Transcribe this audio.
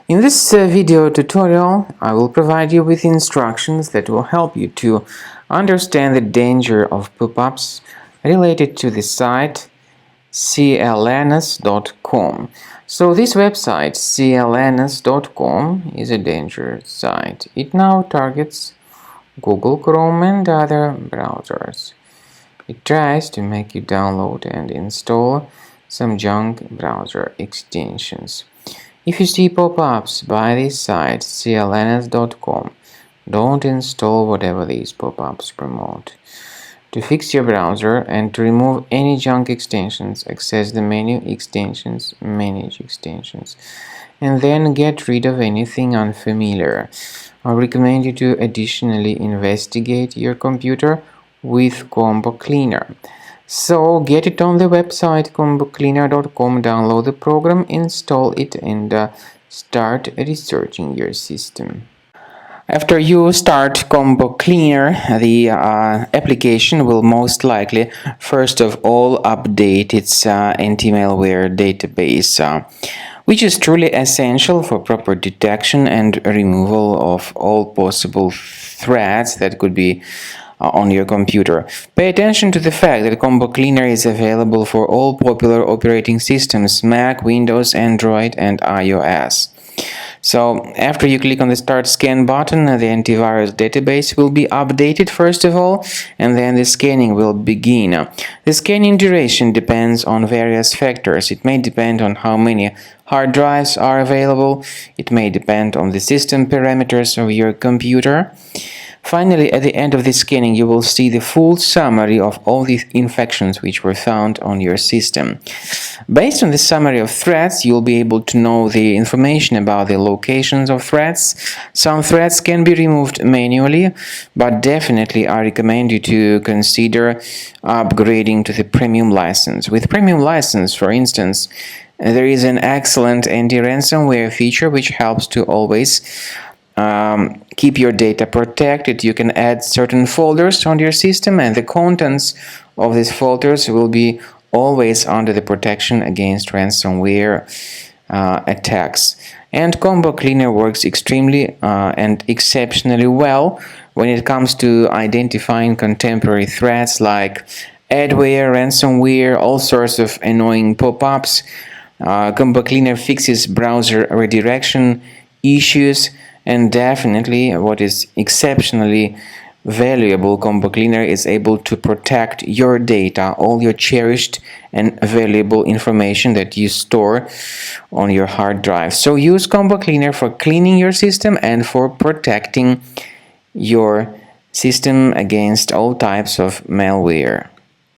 In this video tutorial, I will provide you with instructions that will help you to understand the danger of pop-ups related to the site clns.com. So this website, clns.com, is a dangerous site. It now targets Google Chrome and other browsers. It tries to make you download and install some junk browser extensions. If you see pop-ups by this site, clns.com, don't install whatever these pop-ups promote. To fix your browser and to remove any junk extensions, access the menu Extensions, Manage Extensions, and then get rid of anything unfamiliar. I recommend you to additionally investigate your computer with Combo Cleaner. So get it on the website combocleaner.com, download the program, install it, and start researching your system. After you start Combo Cleaner, the application will most likely first of all update its anti-malware database, which is truly essential for proper detection and removal of all possible threats that could be on your computer. Pay attention to the fact that Combo Cleaner is available for all popular operating systems: Mac, Windows, Android, and iOS. So after you click on the Start Scan button, the antivirus database will be updated first of all, and then the scanning will begin. The scanning duration depends on various factors. It may depend on how many hard drives are available. It may depend on the system parameters of your computer. Finally, at the end of the scanning, you will see the full summary of all the infections which were found on your system. Based on the summary of threats, you'll be able to know the information about the locations of threats. Some threats can be removed manually, but definitely I recommend you to consider upgrading to the premium license. With premium license, for instance, there is an excellent anti-ransomware feature which helps to always keep your data protected. You can add certain folders on your system, and the contents of these folders will be always under the protection against ransomware attacks. And Combo Cleaner works extremely and exceptionally well when it comes to identifying contemporary threats like adware, ransomware, all sorts of annoying pop-ups. Combo Cleaner fixes browser redirection issues. And definitely, what is exceptionally valuable, Combo Cleaner is able to protect your data, all your cherished and valuable information that you store on your hard drive. So use Combo Cleaner for cleaning your system and for protecting your system against all types of malware.